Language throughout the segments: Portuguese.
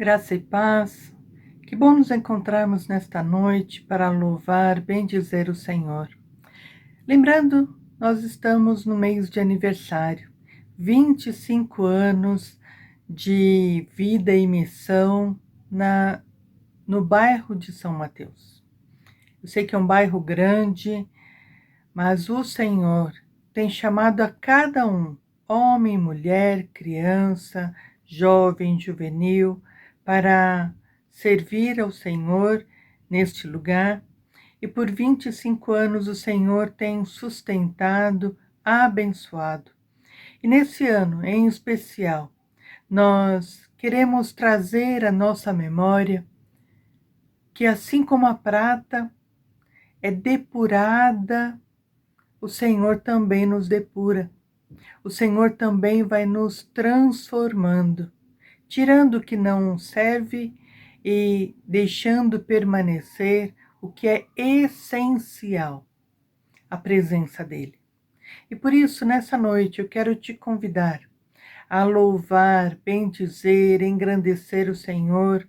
Graça e paz, que bom nos encontrarmos nesta noite para louvar, bendizer o Senhor. Lembrando, nós estamos no mês de aniversário, 25 anos de vida e missão no bairro de São Mateus. Eu sei que é um bairro grande, mas o Senhor tem chamado a cada um, homem, mulher, criança, jovem, juvenil, para servir ao Senhor neste lugar. E por 25 anos o Senhor tem sustentado, abençoado. E nesse ano, em especial, nós queremos trazer à nossa memória que assim como a prata é depurada, o Senhor também nos depura. O Senhor também vai nos transformando, tirando o que não serve e deixando permanecer o que é essencial, a presença dEle. E por isso, nessa noite, eu quero te convidar a louvar, bendizer, engrandecer o Senhor,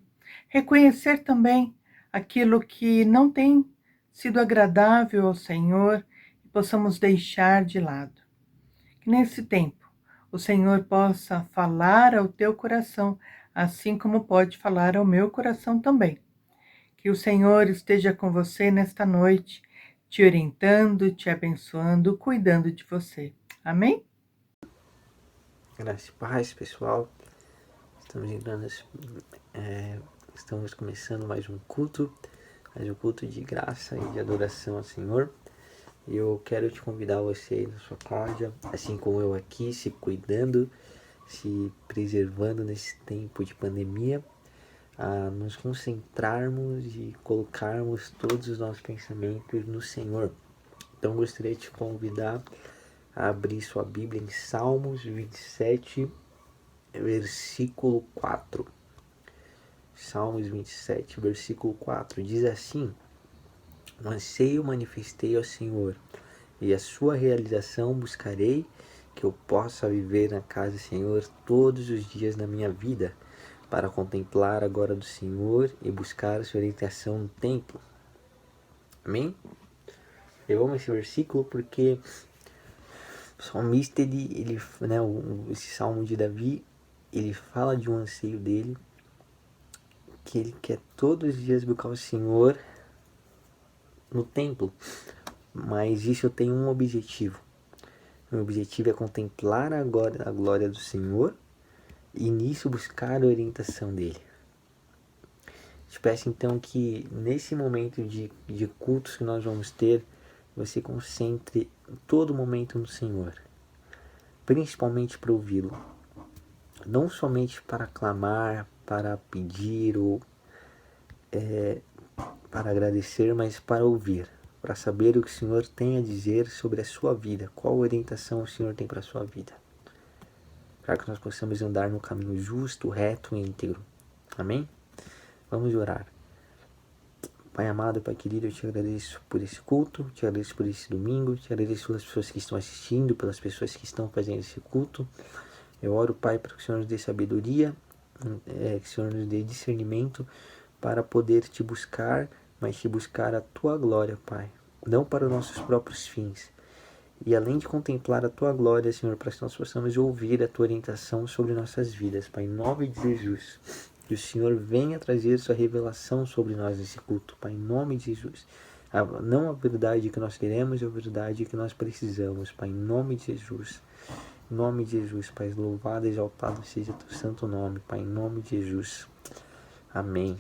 reconhecer também aquilo que não tem sido agradável ao Senhor e possamos deixar de lado. Que nesse tempo o Senhor possa falar ao teu coração, assim como pode falar ao meu coração também. Que o Senhor esteja com você nesta noite, te orientando, te abençoando, cuidando de você. Amém? Graça e paz, pessoal. Estamos começando mais um culto de graça e de adoração ao Senhor. Eu quero te convidar você aí na sua casa, assim como eu aqui, se cuidando, se preservando nesse tempo de pandemia, a nos concentrarmos e colocarmos todos os nossos pensamentos no Senhor. Então gostaria de te convidar a abrir sua Bíblia em Salmos 27, versículo 4. Salmos 27, versículo 4, diz assim: "Um anseio manifestei ao Senhor, e a sua realização buscarei, que eu possa viver na casa do Senhor todos os dias da minha vida, para contemplar a glória do Senhor e buscar a sua orientação no templo." Amém? Eu amo esse versículo porque o salmista, esse salmo de Davi, ele fala de um anseio dele, que ele quer todos os dias buscar o Senhor no templo, mas isso tem um objetivo. O objetivo é contemplar a glória do Senhor e nisso buscar a orientação dele. Te peço então que nesse momento de cultos que nós vamos ter, você concentre todo momento no Senhor, principalmente para ouvi-lo, não somente para clamar, para pedir ou para agradecer, mas para ouvir, para saber o que o Senhor tem a dizer sobre a sua vida, qual orientação o Senhor tem para a sua vida, para que nós possamos andar no caminho justo, reto e íntegro. Amém? Vamos orar. Pai amado, Pai querido, eu te agradeço por esse culto, te agradeço por esse domingo, te agradeço pelas pessoas que estão assistindo, pelas pessoas que estão fazendo esse culto. Eu oro, Pai, para que o Senhor nos dê sabedoria, que o Senhor nos dê discernimento para poder te buscar, mas te buscar a tua glória, Pai, não para os nossos próprios fins. E além de contemplar a tua glória, Senhor, para que nós possamos ouvir a tua orientação sobre nossas vidas, Pai, em nome de Jesus. Que o Senhor venha trazer sua revelação sobre nós nesse culto, Pai, em nome de Jesus. Não a verdade que nós queremos, a verdade que nós precisamos, Pai, em nome de Jesus. Em nome de Jesus, Pai, louvado e exaltado seja o teu santo nome, Pai, em nome de Jesus. Amém.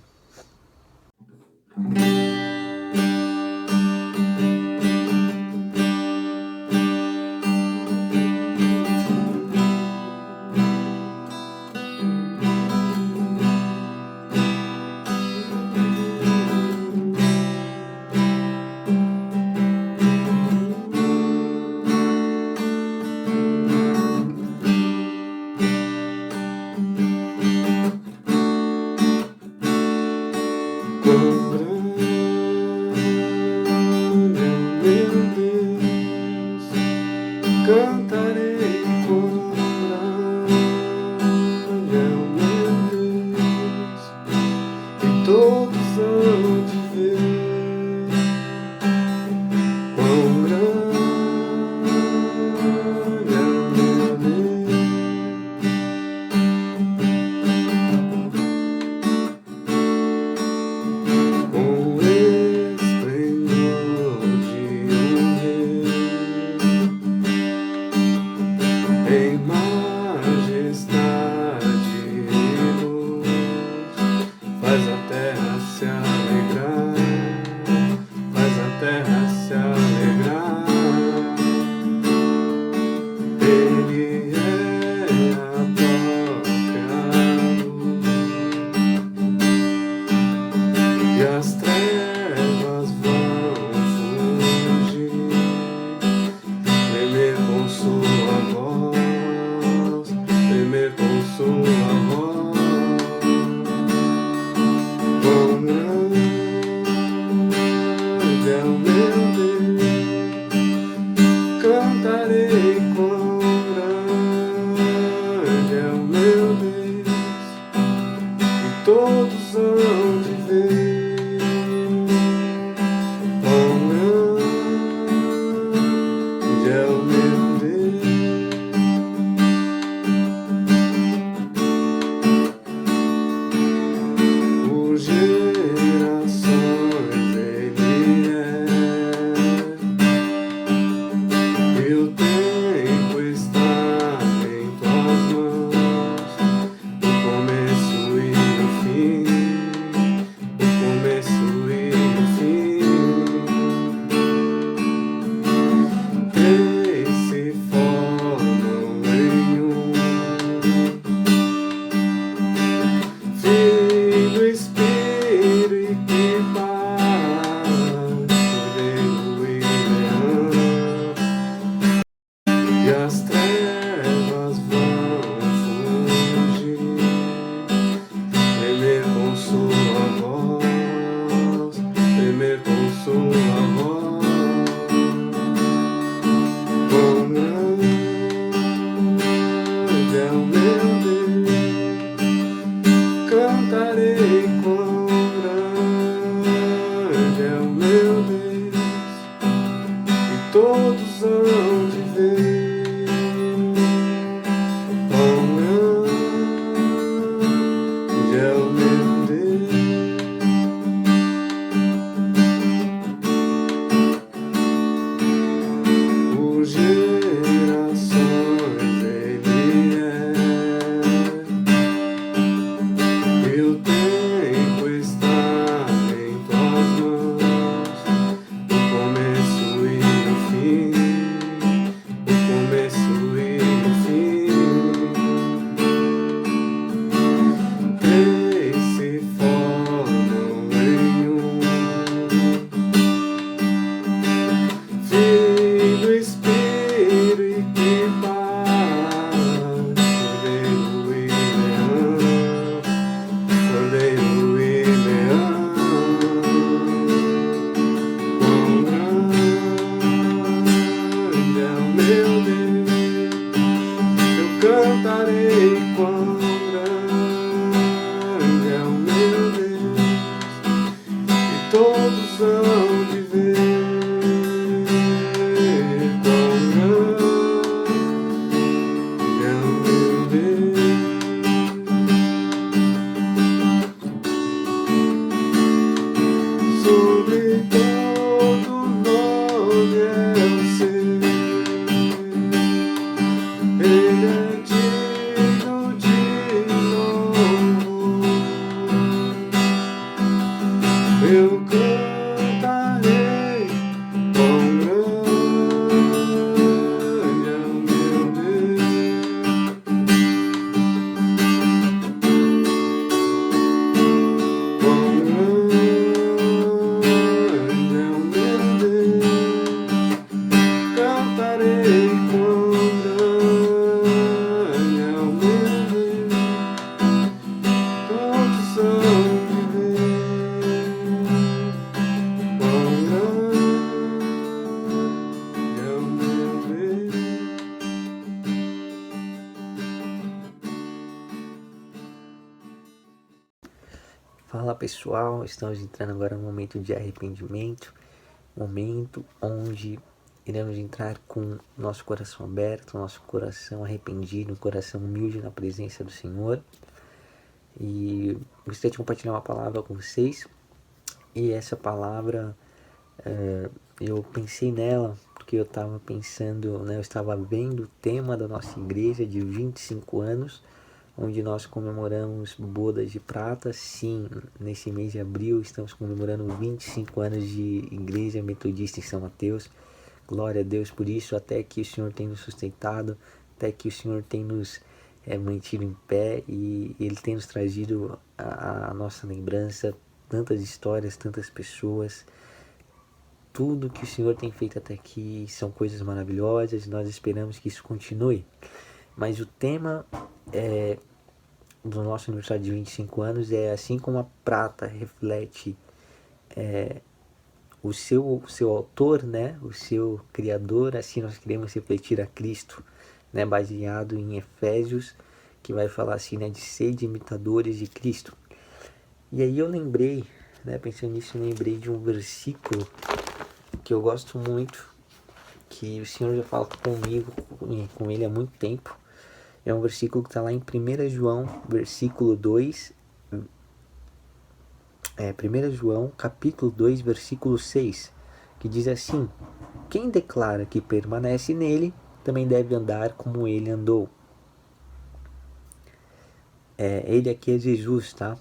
terra se alegrar. Ele é a própria luz, e as trevas vão fugir, tremer com sua voz, tremer com sua voz. Quão grande é o meu Deus, cantarei. Quão grande é o meu Deus, e todos hão de ver. Quão grande é o meu Deus. Por gerações Ele é, e o tempo está em tuas mãos. O começo e o fim, o começo e o fim. Três se formam em um: Filho, Espírito e Pai, Cordeiro e Leão. E as trevas vão fugir, tremer com sua voz, tremer com sua voz. Quão grande é o meu Deus, cantarei. Quão grande é o meu Deus, e todos hão de ver. Quão grande é o meu Deus. Por gerações Ele é, e o tempo está em tuas mãos. O começo e o fim, o começo e o fim. Três se formam em um: Filho, Espírito e Pai, Cordeiro e Leão, Cordeiro e Leão. Quão grande é o meu Deus, eu cantarei. Quão grande é o meu Deus, e todos hão de ver. Quão grande é o meu Deus. Sobre todo nome é o seu, Ele é digno de louvor. Eu cantarei. Quão grande é o meu Deus. Quão grande é o meu Deus, cantarei. Quão grande é o meu Deus, todos hão de ver. Quão grande é o meu Deus. Fala pessoal, estamos entrando agora no momento de arrependimento, momento onde iremos entrar com nosso coração aberto, nosso coração arrependido, coração humilde na presença do Senhor. E gostaria de compartilhar uma palavra com vocês. E essa palavra, eu pensei nela porque eu estava pensando, né, eu estava vendo o tema da nossa igreja de 25 anos onde nós comemoramos bodas de prata. Sim, nesse mês de abril estamos comemorando 25 anos de Igreja Metodista em São Mateus. Glória a Deus por isso, até que o Senhor tem nos sustentado, até que o Senhor tem nos mantido em pé e Ele tem nos trazido a nossa lembrança, tantas histórias, tantas pessoas. Tudo que o Senhor tem feito até aqui são coisas maravilhosas e nós esperamos que isso continue. Mas o tema do nosso aniversário de 25 anos é assim como a prata reflete o seu autor, né, o seu criador, assim nós queremos refletir a Cristo, né, baseado em Efésios, que vai falar assim, né, de ser imitadores de Cristo. E aí eu lembrei, né, pensando nisso, eu lembrei de um versículo que eu gosto muito, que o Senhor já fala comigo, com ele há muito tempo. É um versículo que está lá em 1 João, versículo 2. 1 João, capítulo 2, versículo 6, que diz assim: quem declara que permanece nele, também deve andar como ele andou. Ele aqui é Jesus, tá?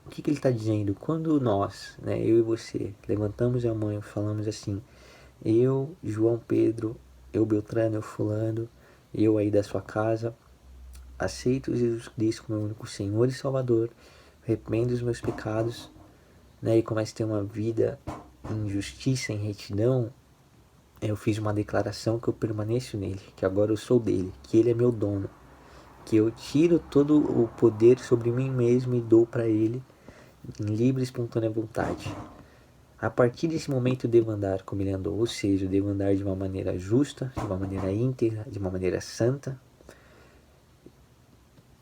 O que ele está dizendo? Quando nós, né, eu e você, levantamos a mão e falamos assim: eu, João Pedro, eu Beltrano, eu fulano, eu aí da sua casa, aceito Jesus Cristo como meu único Senhor e Salvador, arrependo os meus pecados, né, e começo a ter uma vida em justiça, em retidão. Eu fiz uma declaração que eu permaneço nele, que agora eu sou dele, que ele é meu dono, que eu tiro todo o poder sobre mim mesmo e dou para ele em livre e espontânea vontade. A partir desse momento eu devo andar como ele andou, ou seja, eu devo andar de uma maneira justa, de uma maneira íntegra, de uma maneira santa,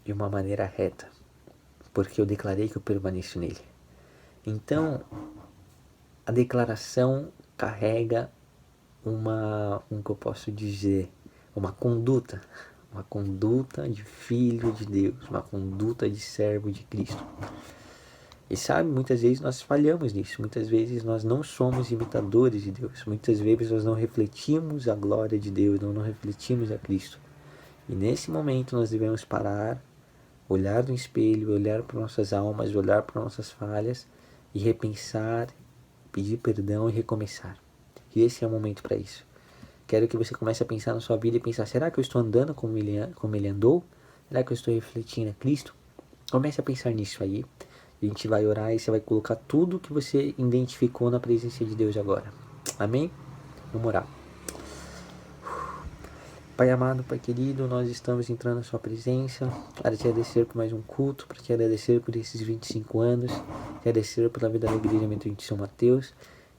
de uma maneira reta, porque eu declarei que eu permaneço nele. Então, a declaração carrega como que eu posso dizer, uma conduta de filho de Deus, uma conduta de servo de Cristo. E sabe, muitas vezes nós falhamos nisso, muitas vezes nós não somos imitadores de Deus, muitas vezes nós não refletimos a glória de Deus, não refletimos a Cristo. E nesse momento nós devemos parar, olhar no espelho, olhar para nossas almas, olhar para nossas falhas e repensar, pedir perdão e recomeçar. E esse é o momento para isso. Quero que você comece a pensar na sua vida e pensar: será que eu estou andando como ele andou? Será que eu estou refletindo a Cristo? Comece a pensar nisso aí. A gente vai orar e você vai colocar tudo que você identificou na presença de Deus agora. Amém? Vamos orar. Pai amado, Pai querido, nós estamos entrando na sua presença para te agradecer por mais um culto, para te agradecer por esses 25 anos, te agradecer pela vida da Igreja Metodista de São Mateus.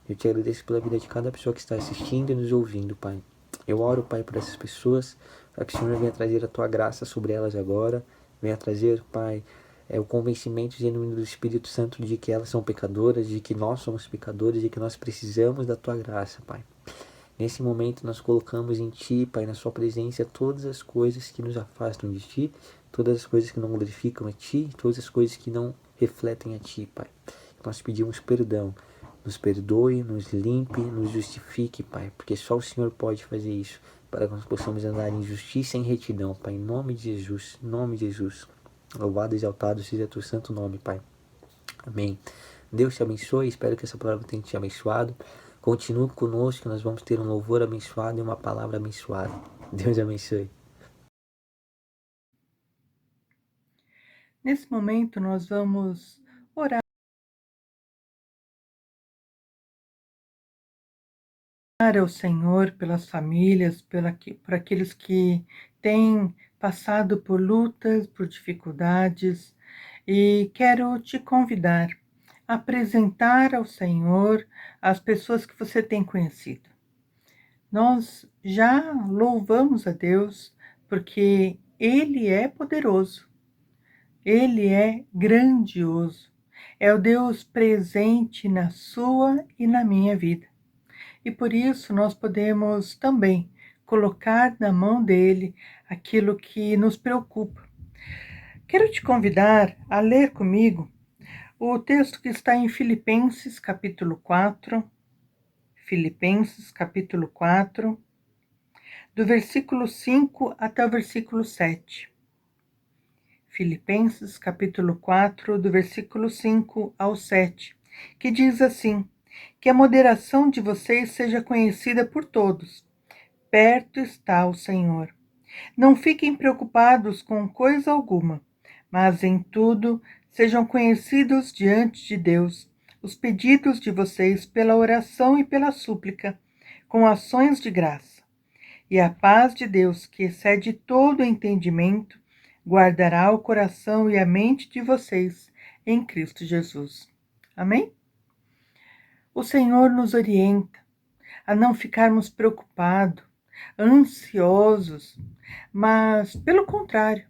Eu te agradeço pela vida de cada pessoa que está assistindo e nos ouvindo, Pai. Eu oro, Pai, por essas pessoas, para que o Senhor venha trazer a tua graça sobre elas agora, venha trazer, Pai, o convencimento genuíno do Espírito Santo de que elas são pecadoras, de que nós somos pecadores, de que nós precisamos da tua graça, Pai. Nesse momento nós colocamos em Ti, Pai, na Sua presença, todas as coisas que nos afastam de Ti, todas as coisas que não glorificam a Ti, todas as coisas que não refletem a Ti, Pai. Nós pedimos perdão. Nos perdoe, nos limpe, nos justifique, Pai, porque só o Senhor pode fazer isso, para que nós possamos andar em justiça e em retidão, Pai, em nome de Jesus, em nome de Jesus. Louvado e exaltado seja Teu santo nome, Pai. Amém. Deus te abençoe, espero que essa palavra tenha te abençoado. Continue conosco, nós vamos ter um louvor abençoado e uma palavra abençoada. Deus abençoe. Nesse momento, nós vamos orar ao Senhor pelas famílias, por aqueles que têm passado por lutas, por dificuldades, e quero te convidar a apresentar ao Senhor as pessoas que você tem conhecido. Nós já louvamos a Deus porque Ele é poderoso, Ele é grandioso, é o Deus presente na sua e na minha vida. E por isso nós podemos também colocar na mão dele aquilo que nos preocupa. Quero te convidar a ler comigo o texto que está em Filipenses capítulo 4, do versículo 5 até o versículo 7. Filipenses capítulo 4, do versículo 5 ao 7, que diz assim: que a moderação de vocês seja conhecida por todos. Perto está o Senhor. Não fiquem preocupados com coisa alguma, mas em tudo sejam conhecidos diante de Deus os pedidos de vocês pela oração e pela súplica, com ações de graça. E a paz de Deus, que excede todo entendimento, guardará o coração e a mente de vocês em Cristo Jesus. Amém? O Senhor nos orienta a não ficarmos preocupados, ansiosos, mas, pelo contrário,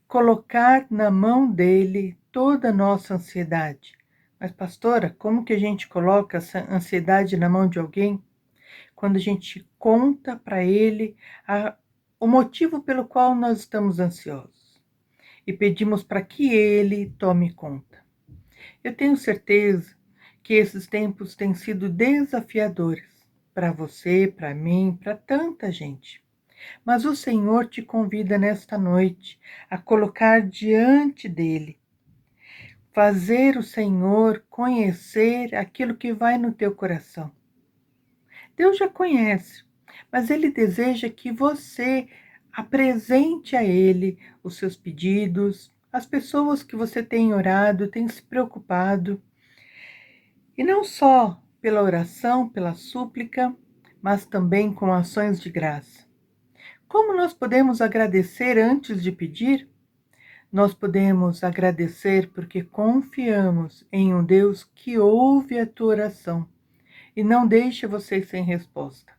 colocar na mão dele toda a nossa ansiedade. Mas, pastora, como que a gente coloca essa ansiedade na mão de alguém? Quando a gente conta para ele o motivo pelo qual nós estamos ansiosos e pedimos para que ele tome conta. Eu tenho certeza que esses tempos têm sido desafiadores para você, para mim, para tanta gente. Mas o Senhor te convida nesta noite a colocar diante dele, fazer o Senhor conhecer aquilo que vai no teu coração. Deus já conhece, mas ele deseja que você apresente a ele os seus pedidos, as pessoas que você tem orado, tem se preocupado, e não só pela oração, pela súplica, mas também com ações de graça. Como nós podemos agradecer antes de pedir? Nós podemos agradecer porque confiamos em um Deus que ouve a tua oração e não deixa você sem resposta.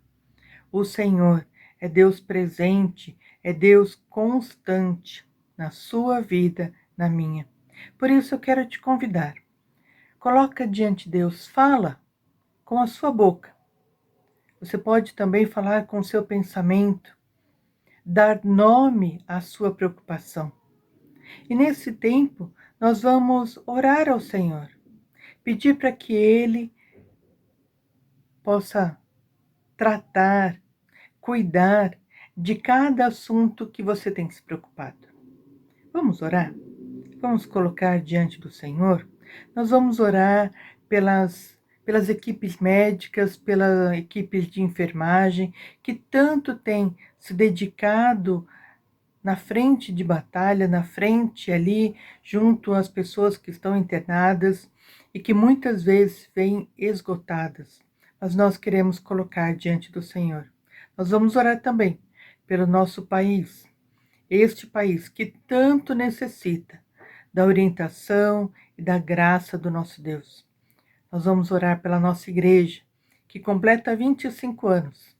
O Senhor é Deus presente, é Deus constante na sua vida, na minha. Por isso eu quero te convidar. Coloca diante de Deus, fala com a sua boca. Você pode também falar com o seu pensamento, dar nome à sua preocupação. E nesse tempo, nós vamos orar ao Senhor, pedir para que Ele possa tratar, cuidar de cada assunto que você tem se preocupado. Vamos orar? Vamos colocar diante do Senhor? Nós vamos orar pelas equipes médicas, pelas equipes de enfermagem, que tanto têm se dedicado na frente de batalha, na frente ali, junto às pessoas que estão internadas e que muitas vezes vêm esgotadas. Mas nós queremos colocar diante do Senhor. Nós vamos orar também pelo nosso país, este país que tanto necessita da orientação e da graça do nosso Deus. Nós vamos orar pela nossa igreja, que completa 25 anos,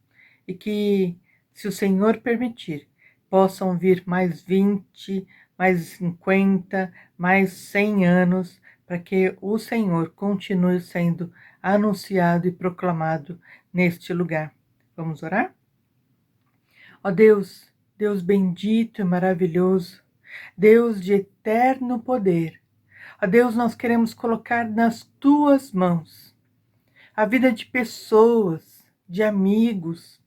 e que, se o Senhor permitir, possam vir mais 20, mais 50, mais 100 anos, para que o Senhor continue sendo anunciado e proclamado neste lugar. Vamos orar? Ó Deus, Deus bendito e maravilhoso, Deus de eterno poder, ó Deus, nós queremos colocar nas tuas mãos a vida de pessoas, de amigos,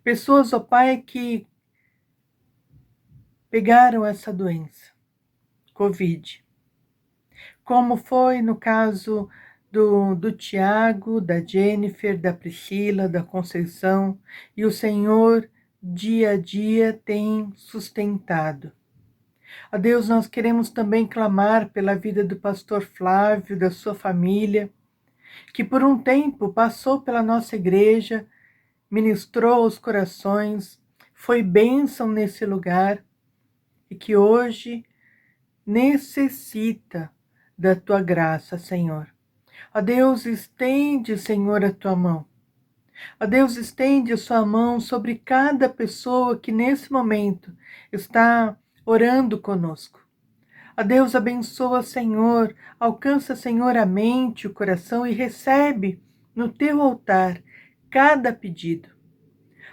pessoas, ó Pai, que pegaram essa doença, Covid. Como foi no caso do Tiago, da Jennifer, da Priscila, da Conceição, e o Senhor dia a dia tem sustentado. Ó Deus, nós queremos também clamar pela vida do pastor Flávio, da sua família, que por um tempo passou pela nossa igreja, ministrou os corações, foi bênção nesse lugar e que hoje necessita da tua graça, Senhor. Ó Deus, estende, Senhor, a tua mão. Ó Deus, estende a sua mão sobre cada pessoa que nesse momento está orando conosco. Ó Deus, abençoa, Senhor, alcança, Senhor, a mente, o coração e recebe no teu altar cada pedido.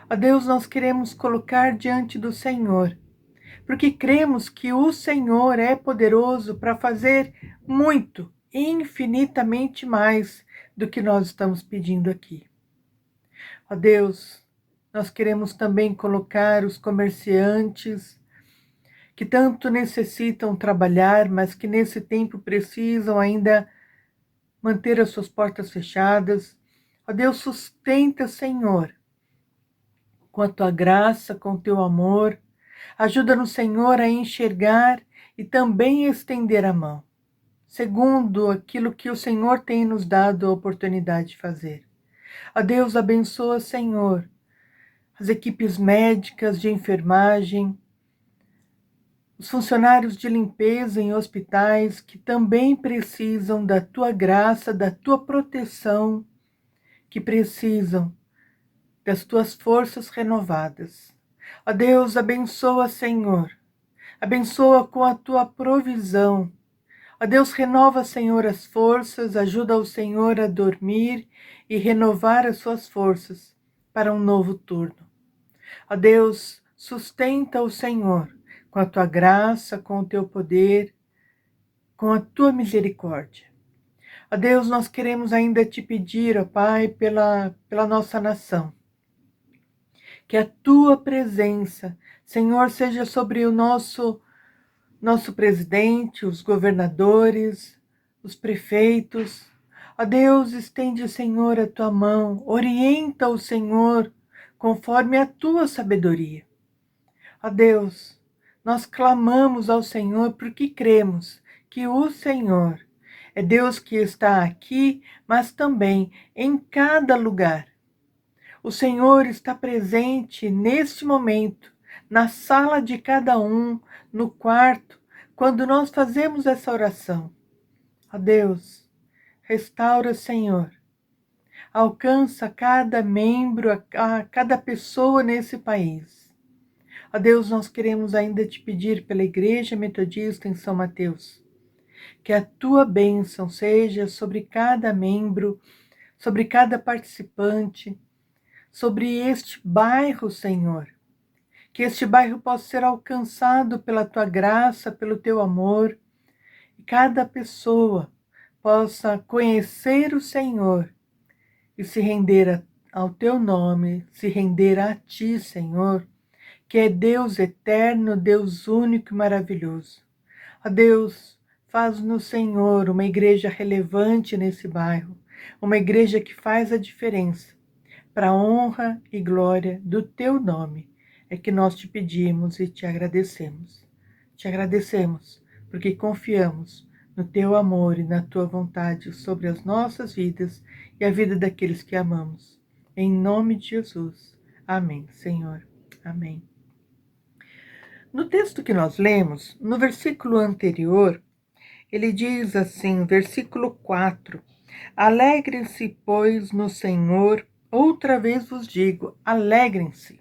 Ó Deus, nós queremos colocar diante do Senhor, porque cremos que o Senhor é poderoso para fazer muito, infinitamente mais do que nós estamos pedindo aqui. Ó Deus, nós queremos também colocar os comerciantes que tanto necessitam trabalhar, mas que nesse tempo precisam ainda manter as suas portas fechadas. Ó Deus, sustenta, Senhor, com a tua graça, com o teu amor. Ajuda-nos, Senhor, a enxergar e também estender a mão, segundo aquilo que o Senhor tem nos dado a oportunidade de fazer. Ó Deus, abençoa, Senhor, as equipes médicas de enfermagem, os funcionários de limpeza em hospitais que também precisam da tua graça, da tua proteção, que precisam das tuas forças renovadas. Ó Deus, abençoa, Senhor, abençoa com a tua provisão. Ó Deus, renova, Senhor, as forças, ajuda o Senhor a dormir e renovar as suas forças para um novo turno. Ó Deus, sustenta o Senhor com a tua graça, com o teu poder, com a tua misericórdia. Ó Deus, nós queremos ainda te pedir, ó Pai, pela nossa nação, que a tua presença, Senhor, seja sobre o nosso presidente, os governadores, os prefeitos. Ó Deus, estende, Senhor, a tua mão, orienta o Senhor conforme a tua sabedoria. Ó Deus, nós clamamos ao Senhor porque cremos que o Senhor é Deus que está aqui, mas também em cada lugar. O Senhor está presente neste momento, na sala de cada um, no quarto, quando nós fazemos essa oração. Ó Deus, restaura, Senhor. Alcança cada membro, a cada pessoa nesse país. Ó Deus, nós queremos ainda te pedir pela Igreja Metodista em São Mateus, que a tua bênção seja sobre cada membro, sobre cada participante, sobre este bairro, Senhor. Que este bairro possa ser alcançado pela tua graça, pelo teu amor, e cada pessoa possa conhecer o Senhor e se render ao teu nome, se render a ti, Senhor, que é Deus eterno, Deus único e maravilhoso. Ó Deus, faz-nos, Senhor, uma igreja relevante nesse bairro, uma igreja que faz a diferença, para a honra e glória do teu nome, é que nós te pedimos e te agradecemos. Te agradecemos porque confiamos no teu amor e na tua vontade sobre as nossas vidas e a vida daqueles que amamos. Em nome de Jesus. Amém, Senhor. Amém. No texto que nós lemos, no versículo anterior, ele diz assim, versículo 4, alegrem-se, pois, no Senhor, outra vez vos digo, alegrem-se.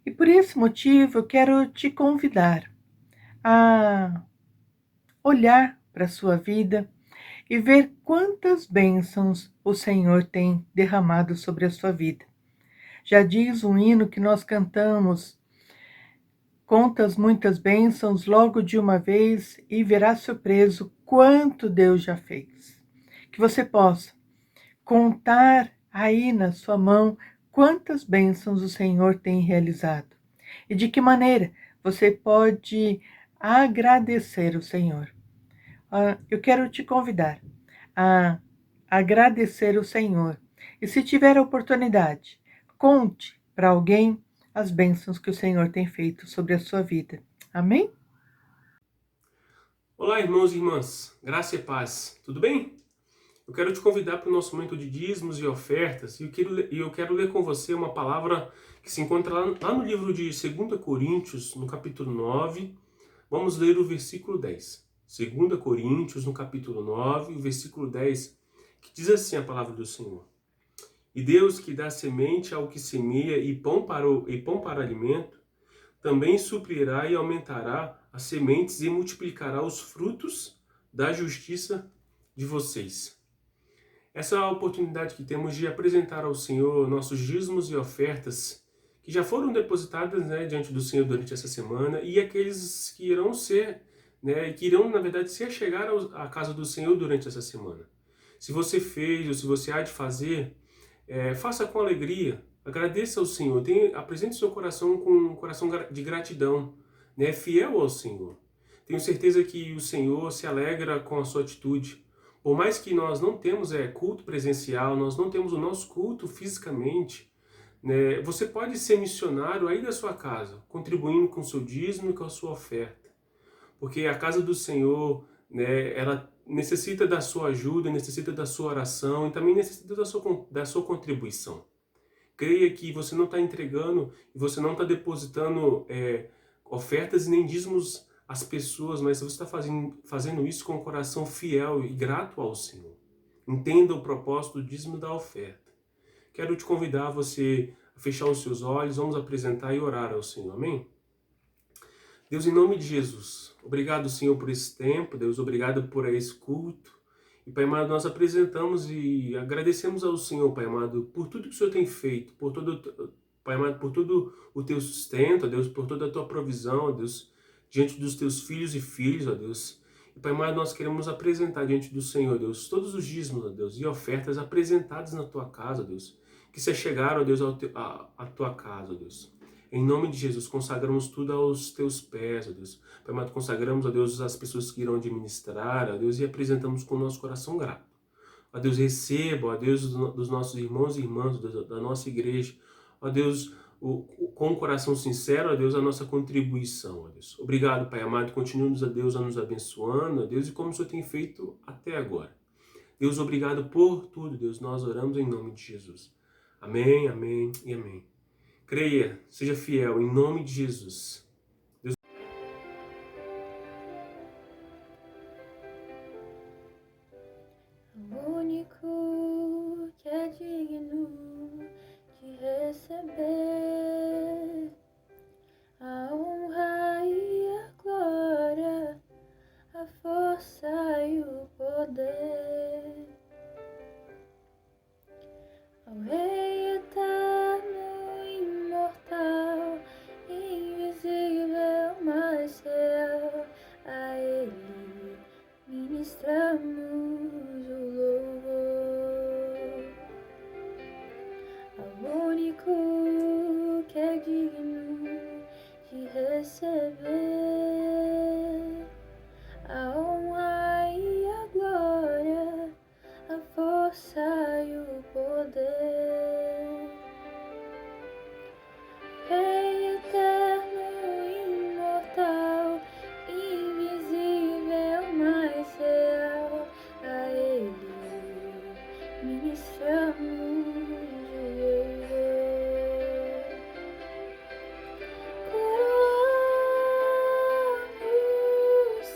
E por esse motivo eu quero te convidar a olhar para a sua vida e ver quantas bênçãos o Senhor tem derramado sobre a sua vida. Já diz um hino que nós cantamos, contas muitas bênçãos logo de uma vez e verás surpreso quanto Deus já fez. Que você possa contar aí na sua mão quantas bênçãos o Senhor tem realizado e de que maneira você pode agradecer o Senhor. Eu quero te convidar a agradecer o Senhor e, se tiver a oportunidade, conte para alguém as bênçãos que o Senhor tem feito sobre a sua vida. Amém? Olá, irmãos e irmãs, graça e paz, tudo bem? Eu quero te convidar para o nosso momento de dízimos e ofertas e eu quero ler com você uma palavra que se encontra lá no livro de 2 Coríntios, no capítulo 9. Vamos ler o versículo 10. 2 Coríntios, no capítulo 9, o versículo 10, que diz assim a palavra do Senhor. E Deus, que dá semente ao que semeia e pão para alimento, também suprirá e aumentará as sementes e multiplicará os frutos da justiça de vocês. Essa é a oportunidade que temos de apresentar ao Senhor nossos dízimos e ofertas que já foram depositadas, diante do Senhor durante essa semana, e aqueles que irão ser, que irão, na verdade, se achegar à casa do Senhor durante essa semana. Se você fez ou se você há de fazer, faça com alegria, agradeça ao Senhor, apresente seu coração com um coração de gratidão, né, fiel ao Senhor. Tenho certeza que o Senhor se alegra com a sua atitude. Por mais que nós não temos culto presencial, nós não temos o nosso culto fisicamente, né, você pode ser missionário aí da sua casa, contribuindo com o seu dízimo e com a sua oferta. Porque a casa do Senhor, né, ela necessita da sua ajuda, necessita da sua oração e também necessita da sua contribuição. Creia que você não está entregando e você não está depositando ofertas e nem dízimos às pessoas, mas você está fazendo isso com um coração fiel e grato ao Senhor. Entenda o propósito do dízimo e da oferta. Quero te convidar a você a fechar os seus olhos, vamos apresentar e orar ao Senhor, amém? Deus, em nome de Jesus, obrigado, Senhor, por esse tempo, Deus, obrigado por esse culto. E, Pai amado, nós apresentamos e agradecemos ao Senhor, Pai amado, por tudo que o Senhor tem feito, Pai amado, por todo o teu sustento, ó Deus, por toda a tua provisão, ó Deus, diante dos teus filhos e filhas, ó Deus. E, Pai amado, nós queremos apresentar diante do Senhor, Deus, todos os dízimos, ó Deus, e ofertas apresentadas na tua casa, ó Deus, que se chegaram, ó Deus, à tua casa, ó Deus. Em nome de Jesus, consagramos tudo aos teus pés, ó Deus. Pai amado, consagramos, ó Deus, as pessoas que irão administrar, ó Deus, e apresentamos com o nosso coração grato. Ó Deus, receba, ó Deus, dos nossos irmãos e irmãs, da nossa igreja, ó Deus, com um coração sincero, ó Deus, a nossa contribuição, ó Deus. Obrigado, Pai amado, continue-nos, ó Deus, a nos abençoando, ó Deus, e como o Senhor tem feito até agora. Deus, obrigado por tudo, Deus, nós oramos em nome de Jesus. Amém, amém e amém. Creia, seja fiel, em nome de Jesus. Deus... O único que é digno de receber a honra e a glória, a força e o poder, ao Rei eterno, imortal, invisível, mas real, a Ele ministramos o louvor. Ao único que é digno de receber a honra e a glória, a força e o poder. Rei eterno, imortal, invisível, mas real, a Ele ministramos o louvor. Coroamos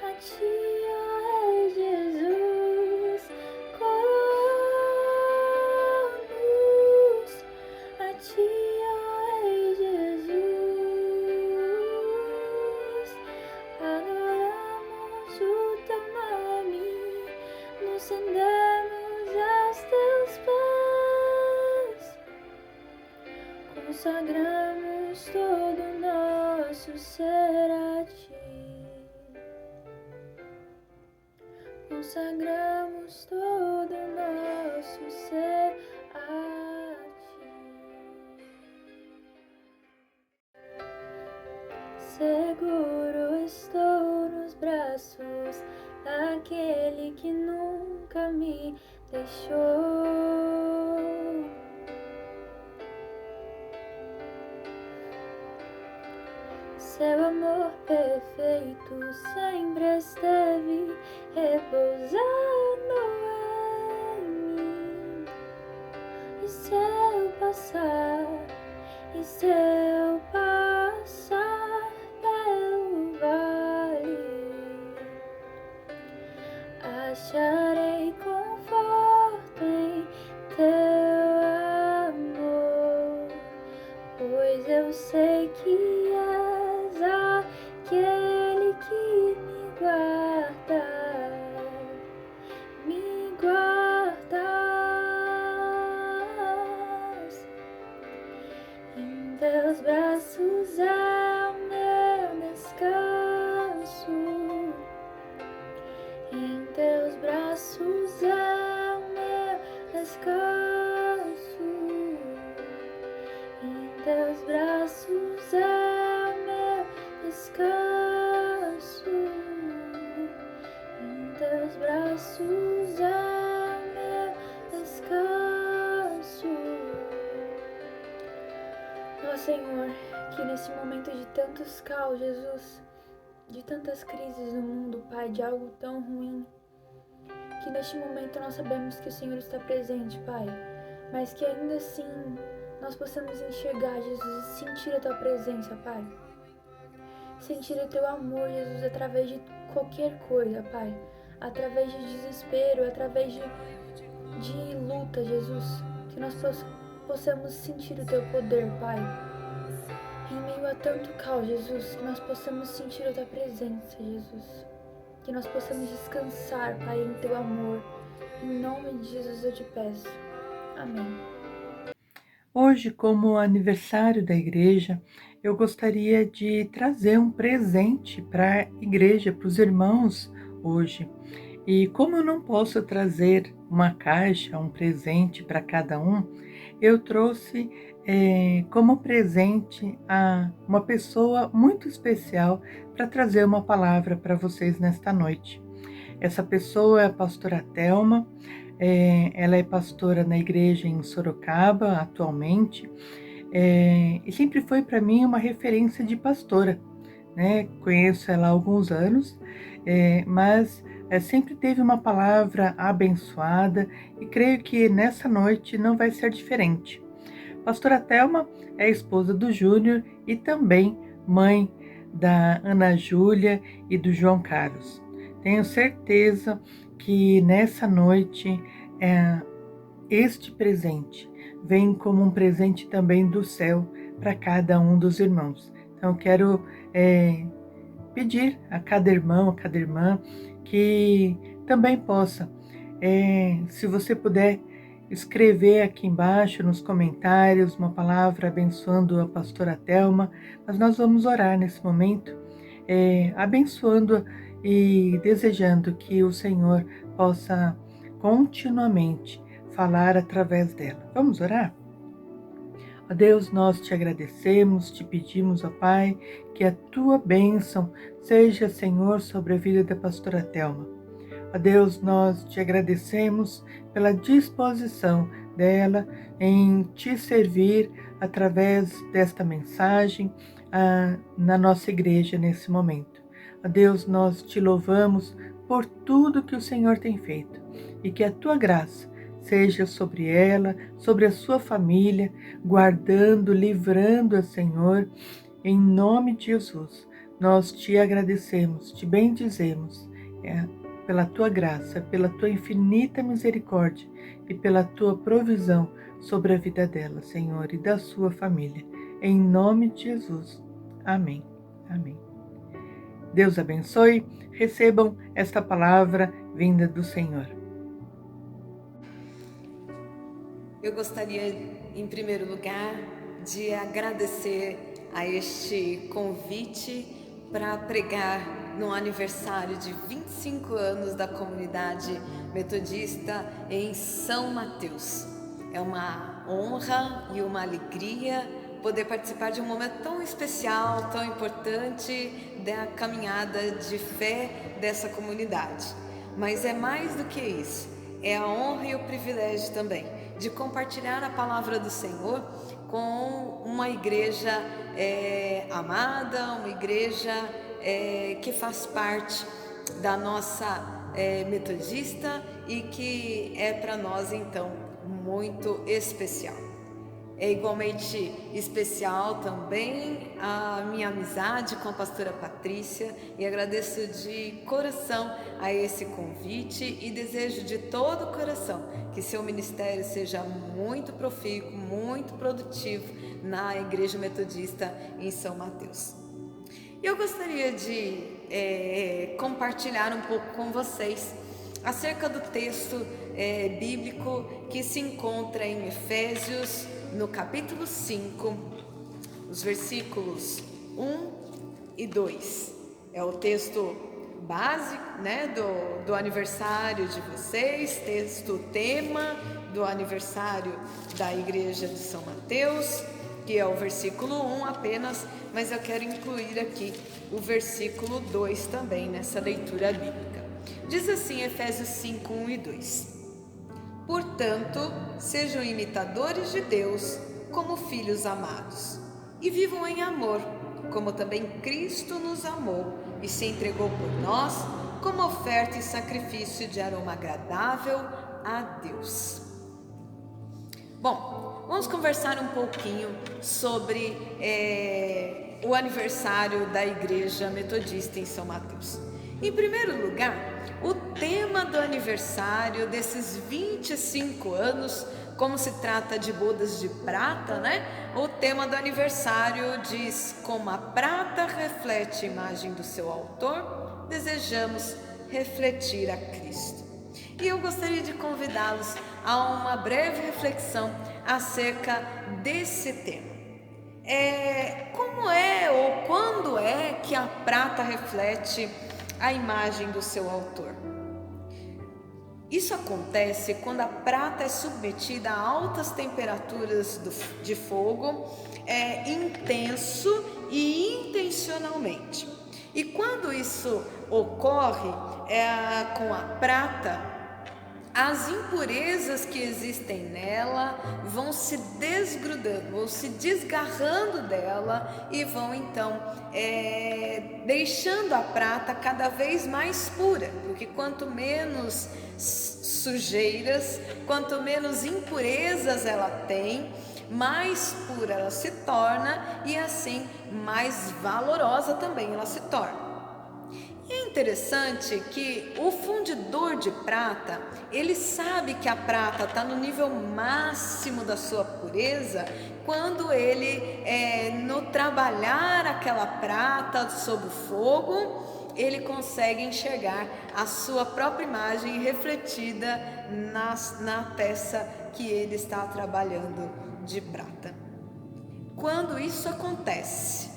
a Ti, ó Rei Jesus, coroamos a Ti, ó Rei Jesus, adoramos o Teu nome, nos rendemos aos Teus pés, consagramos todo o nosso ser a Ti, consagramos todo o nosso ser a Ti. Seguro estou nos braços daquele que nunca me deixou. Seu amor perfeito sempre esteve repousando em mim. E se eu passar pelo vale, acharei conforto em Teu amor, pois eu sei que és aquele que me guardas. Em Teus braços é o meu descanso, em Teus braços é o meu descanso, em Teus braços é o meu descanso. braços é meu descanso. Ó Senhor, que nesse momento de tantos caos, Jesus, de tantas crises no mundo, Pai, de algo tão ruim, que neste momento nós sabemos que o Senhor está presente, Pai, mas que ainda assim nós possamos enxergar, Jesus, e sentir a Tua presença, Pai. Sentir o Teu amor, Jesus, através de qualquer coisa, Pai. Através de desespero, através de luta, Jesus. Que nós possamos sentir o Teu poder, Pai. Em meio a tanto caos, Jesus, que nós possamos sentir a Tua presença, Jesus. Que nós possamos descansar, Pai, em Teu amor. Em nome de Jesus eu te peço. Amém. Hoje, como aniversário da igreja, eu gostaria de trazer um presente para a igreja, para os irmãos hoje. E como eu não posso trazer uma caixa, um presente para cada um, eu trouxe como presente a uma pessoa muito especial para trazer uma palavra para vocês nesta noite. Essa pessoa é a pastora Thelma. Ela é pastora na igreja em Sorocaba atualmente, e sempre foi para mim uma referência de pastora, né? Conheço ela há alguns anos, mas sempre teve uma palavra abençoada e creio que nessa noite não vai ser diferente. Pastora Thelma é esposa do Júnior e também mãe da Ana Júlia e do João Carlos. Tenho certeza que nessa noite este presente vem como um presente também do céu para cada um dos irmãos. Então eu quero pedir a cada irmão, a cada irmã, que também possa, se você puder, escrever aqui embaixo nos comentários uma palavra abençoando a pastora Thelma, mas nós vamos orar nesse momento, abençoando e desejando que o Senhor possa continuamente falar através dela. Vamos orar? Ó Deus, nós te agradecemos, te pedimos, ó Pai, que a tua bênção seja, Senhor, sobre a vida da pastora Thelma. Ó Deus, nós te agradecemos pela disposição dela em te servir através desta mensagem na nossa igreja nesse momento. Ó Deus, nós te louvamos por tudo que o Senhor tem feito e que a tua graça seja sobre ela, sobre a sua família, guardando, livrando-a, Senhor, em nome de Jesus. Nós te agradecemos, te bendizemos pela tua graça, pela tua infinita misericórdia e pela tua provisão sobre a vida dela, Senhor, e da sua família. Em nome de Jesus. Amém. Amém. Deus abençoe. Recebam esta palavra vinda do Senhor. Eu gostaria, em primeiro lugar, de agradecer a este convite para pregar no aniversário de 25 anos da comunidade metodista em São Mateus. É uma honra e uma alegria poder participar de um momento tão especial, tão importante da caminhada de fé dessa comunidade. Mas é mais do que isso, é a honra e o privilégio também de compartilhar a palavra do Senhor com uma igreja amada, uma igreja que faz parte da nossa metodista e que é para nós então muito especial. É igualmente especial também a minha amizade com a pastora Patrícia e agradeço de coração a esse convite e desejo de todo o coração que seu ministério seja muito profícuo, muito produtivo na Igreja Metodista em São Mateus. Eu gostaria de compartilhar um pouco com vocês acerca do texto bíblico que se encontra em Efésios, no capítulo 5, os versículos 1 e 2. É o texto base, né, do aniversário de vocês, texto tema do aniversário da Igreja de São Mateus, que é o versículo 1 apenas, mas eu quero incluir aqui o versículo 2 também nessa leitura bíblica. Diz assim Efésios 5, 1 e 2. Portanto, sejam imitadores de Deus como filhos amados, e vivam em amor, como também Cristo nos amou e se entregou por nós como oferta e sacrifício de aroma agradável a Deus. Bom, vamos conversar um pouquinho sobre o aniversário da Igreja Metodista em São Mateus. Em primeiro lugar, o tema do aniversário desses 25 anos, como se trata de bodas de prata, né? O tema do aniversário diz: como a prata reflete a imagem do seu autor, desejamos refletir a Cristo. E eu gostaria de convidá-los a uma breve reflexão acerca desse tema. Como é ou quando é que a prata reflete a imagem do seu autor? Isso acontece quando a prata é submetida a altas temperaturas de fogo, intenso e intencionalmente. E quando isso ocorre com a prata, as impurezas que existem nela vão se desgrudando, vão se desgarrando dela e vão então deixando a prata cada vez mais pura, porque quanto menos sujeiras, quanto menos impurezas ela tem, mais pura ela se torna e assim mais valorosa também ela se torna. E é interessante que o fundidor de prata, ele sabe que a prata está no nível máximo da sua pureza quando ele, no trabalhar aquela prata sob o fogo, ele consegue enxergar a sua própria imagem refletida na peça que ele está trabalhando de prata. Quando isso acontece,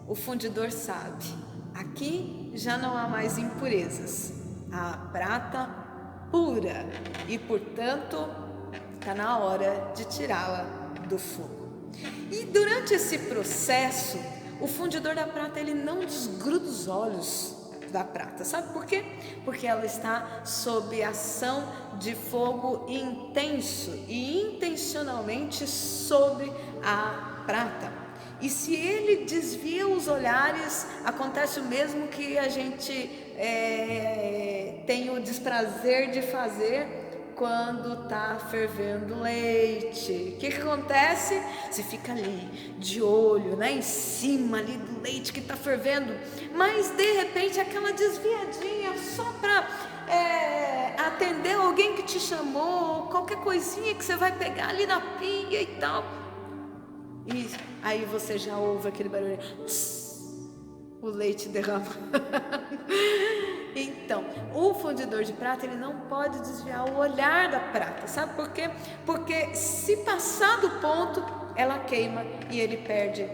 o fundidor sabe: aqui já não há mais impurezas, há prata pura e, portanto, está na hora de tirá-la do fogo. E durante esse processo, o fundidor da prata ele não desgruda os olhos da prata. Sabe por quê? Porque ela está sob ação de fogo intenso e intencionalmente sobre a prata. E se ele desvia os olhares, acontece o mesmo que a gente tem o desprazer de fazer quando está fervendo leite. O que acontece? Você fica ali de olho, né, em cima ali do leite que está fervendo, mas de repente aquela desviadinha só para atender alguém que te chamou, qualquer coisinha que você vai pegar ali na pia e tal. E aí você já ouve aquele barulho, o leite derramando. Então, o fundidor de prata, ele não pode desviar o olhar da prata. Sabe por quê? Porque se passar do ponto, ela queima e ele perde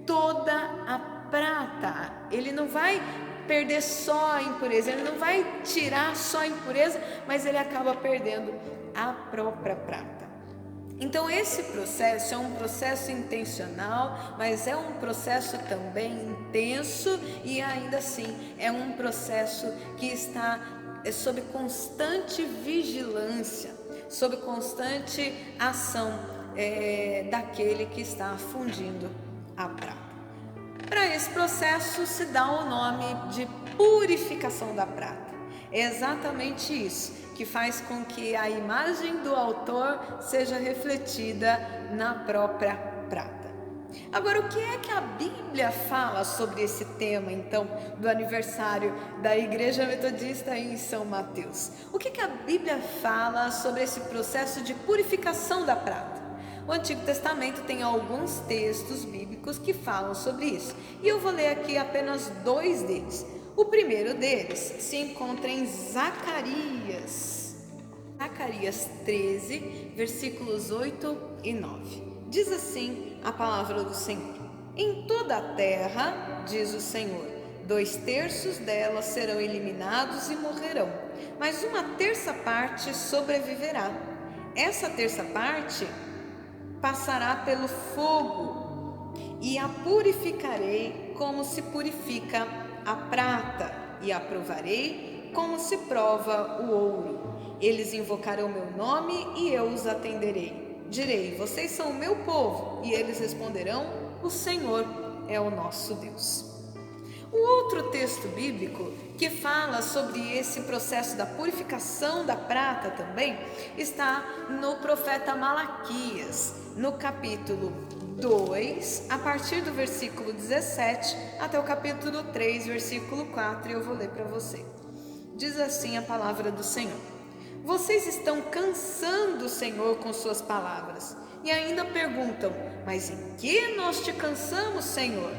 toda a prata. Ele não vai perder só a impureza, ele não vai tirar só a impureza, mas ele acaba perdendo a própria prata. Então esse processo é um processo intencional, mas é um processo também intenso e ainda assim é um processo que está sob constante vigilância, sob constante ação daquele que está fundindo a prata. Para esse processo se dá o nome de purificação da prata. É exatamente isso que faz com que a imagem do autor seja refletida na própria prata. Agora, o que é que a Bíblia fala sobre esse tema, então, do aniversário da Igreja Metodista em São Mateus? O que a Bíblia fala sobre esse processo de purificação da prata? O Antigo Testamento tem alguns textos bíblicos que falam sobre isso, e eu vou ler aqui apenas 2 deles. O primeiro deles se encontra em Zacarias 13, versículos 8 e 9. Diz assim a palavra do Senhor: em toda a terra, diz o Senhor, 2/3 dela serão eliminados e morrerão, mas 1/3 parte sobreviverá. Essa 1/3 parte passará pelo fogo e a purificarei como se purifica a prata, e a provarei como se prova o ouro. Eles invocarão meu nome e eu os atenderei. Direi, vocês são o meu povo, e eles responderão, o Senhor é o nosso Deus. O outro texto bíblico que fala sobre esse processo da purificação da prata também está no profeta Malaquias, no capítulo 2, a partir do versículo 17 até o capítulo 3, versículo 4, e eu vou ler para você. Diz assim a palavra do Senhor: Vocês estão cansando o Senhor com suas palavras e ainda perguntam, mas em que nós te cansamos, Senhor?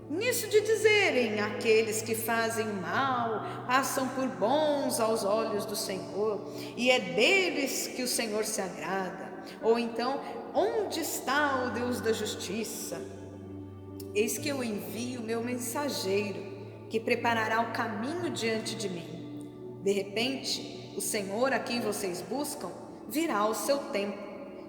Nisso de dizerem, aqueles que fazem mal passam por bons aos olhos do Senhor, e é deles que o Senhor se agrada. Ou então, onde está o Deus da justiça? Eis que eu envio meu mensageiro, que preparará o caminho diante de mim. De repente, o Senhor a quem vocês buscam virá ao seu tempo,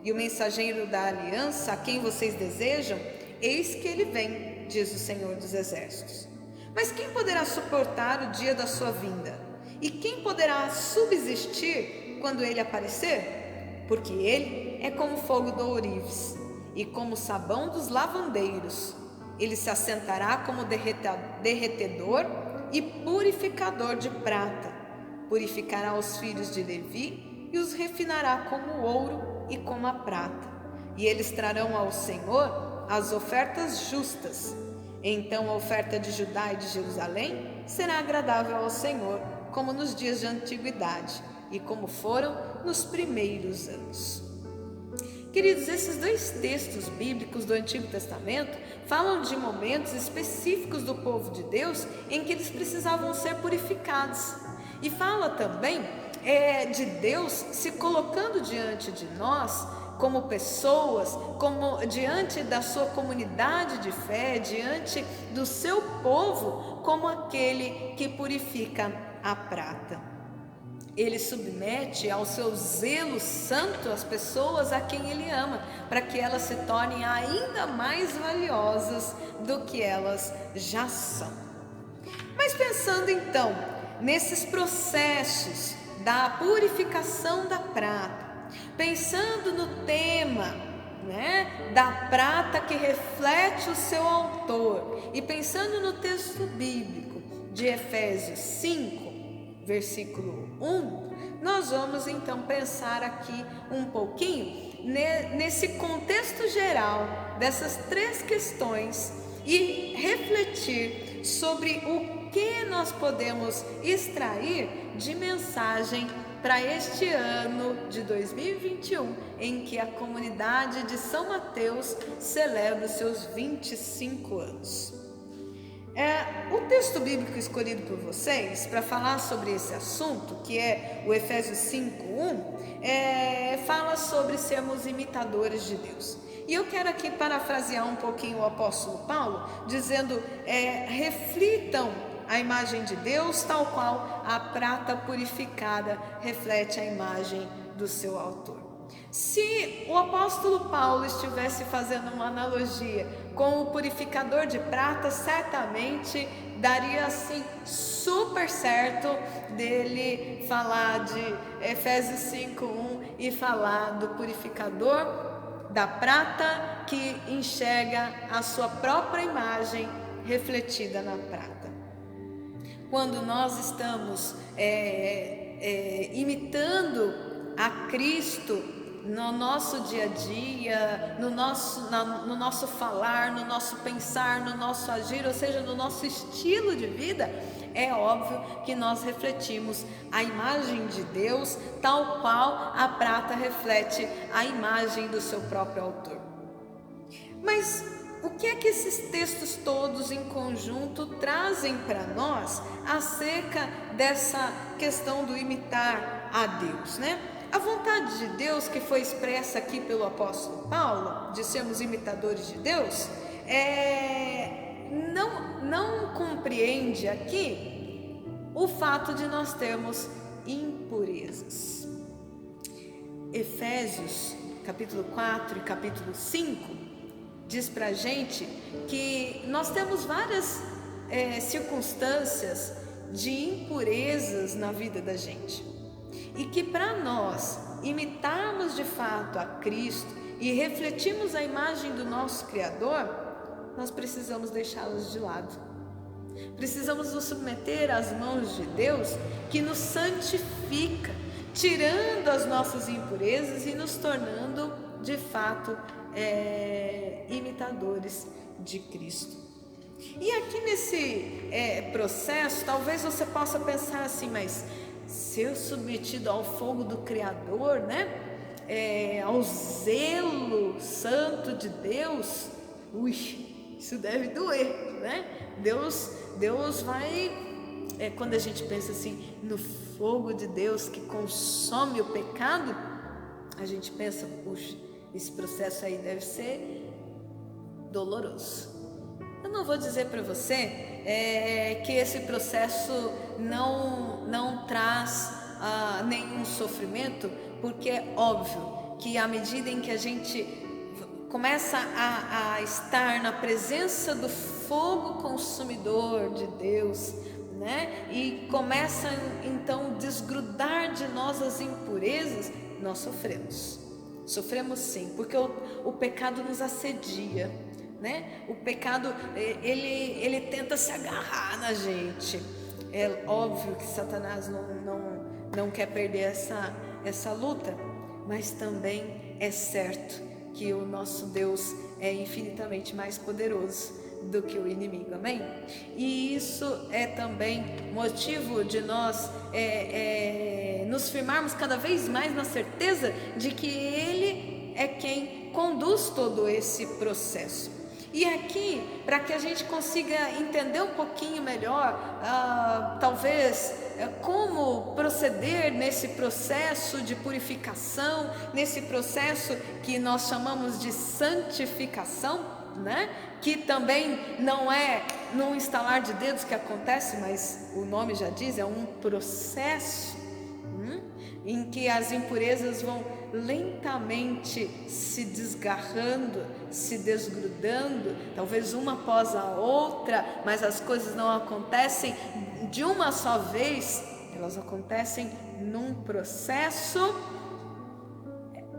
e o mensageiro da aliança a quem vocês desejam, eis que ele vem, diz o Senhor dos Exércitos. Mas quem poderá suportar o dia da sua vinda? E quem poderá subsistir quando ele aparecer? Porque ele é como fogo do ourives e como sabão dos lavandeiros. Ele se assentará como derretedor e purificador de prata. Purificará os filhos de Levi e os refinará como o ouro e como a prata. E eles trarão ao Senhor as ofertas justas. Então a oferta de Judá e de Jerusalém será agradável ao Senhor, como nos dias de antiguidade e como foram nos primeiros anos. Queridos, esses dois textos bíblicos do Antigo Testamento falam de momentos específicos do povo de Deus em que eles precisavam ser purificados. E fala também de Deus se colocando diante de nós como pessoas, como diante da sua comunidade de fé, diante do seu povo, como aquele que purifica a prata. Ele submete ao seu zelo santo as pessoas a quem ele ama, para que elas se tornem ainda mais valiosas do que elas já são. Mas pensando então nesses processos da purificação da prata, pensando no tema, da prata que reflete o seu autor, e pensando no texto bíblico de Efésios 5, versículo 1, nós vamos então pensar aqui um pouquinho nesse contexto geral dessas três questões e refletir sobre o que nós podemos extrair de mensagem para este ano de 2021, em que a comunidade de São Mateus celebra os seus 25 anos. O texto bíblico escolhido por vocês para falar sobre esse assunto, que é o Efésios 5:1, fala sobre sermos imitadores de Deus. E eu quero aqui parafrasear um pouquinho o apóstolo Paulo, dizendo, reflitam a imagem de Deus, tal qual a prata purificada reflete a imagem do seu autor. Se o apóstolo Paulo estivesse fazendo uma analogia com o purificador de prata, certamente daria assim super certo dele falar de Efésios 5:1 e falar do purificador da prata que enxerga a sua própria imagem refletida na prata. Quando nós estamos imitando a Cristo no nosso dia a dia, no nosso falar, no nosso pensar, no nosso agir, ou seja, no nosso estilo de vida, é óbvio que nós refletimos a imagem de Deus, tal qual a prata reflete a imagem do seu próprio autor. Mas o que é que esses textos todos em conjunto trazem para nós acerca dessa questão do imitar a Deus, A vontade de Deus que foi expressa aqui pelo apóstolo Paulo, de sermos imitadores de Deus, não compreende aqui o fato de nós termos impurezas. Efésios capítulo 4 e capítulo 5 diz para a gente que nós temos várias circunstâncias de impurezas na vida da gente. E que para nós imitarmos de fato a Cristo e refletirmos a imagem do nosso Criador, nós precisamos deixá-las de lado. Precisamos nos submeter às mãos de Deus, que nos santifica, tirando as nossas impurezas e nos tornando de fato imitadores de Cristo. E aqui nesse processo, talvez você possa pensar assim, mas ser submetido ao fogo do Criador, né? Ao zelo santo de Deus, isso deve doer, né? Deus vai, quando a gente pensa assim, no fogo de Deus que consome o pecado, a gente pensa, puxa, esse processo aí deve ser doloroso. Eu não vou dizer para você que esse processo não traz nenhum sofrimento, porque é óbvio que à medida em que a gente começa a estar na presença do fogo consumidor de Deus, né? E começa então a desgrudar de nós as impurezas, nós sofremos sim, porque o pecado nos assedia, né? O pecado ele tenta se agarrar na gente. É óbvio que Satanás não quer perder essa luta, mas também é certo que o nosso Deus é infinitamente mais poderoso do que o inimigo, amém? E isso é também motivo de nós nos firmarmos cada vez mais na certeza de que Ele é quem conduz todo esse processo. E aqui, para que a gente consiga entender um pouquinho melhor, talvez, como proceder nesse processo de purificação, nesse processo que nós chamamos de santificação, né? Que também não é num estalar de dedos que acontece, mas o nome já diz, é um processo em que as impurezas vão lentamente se desgarrando, se desgrudando, talvez uma após a outra, mas as coisas não acontecem de uma só vez, elas acontecem num processo.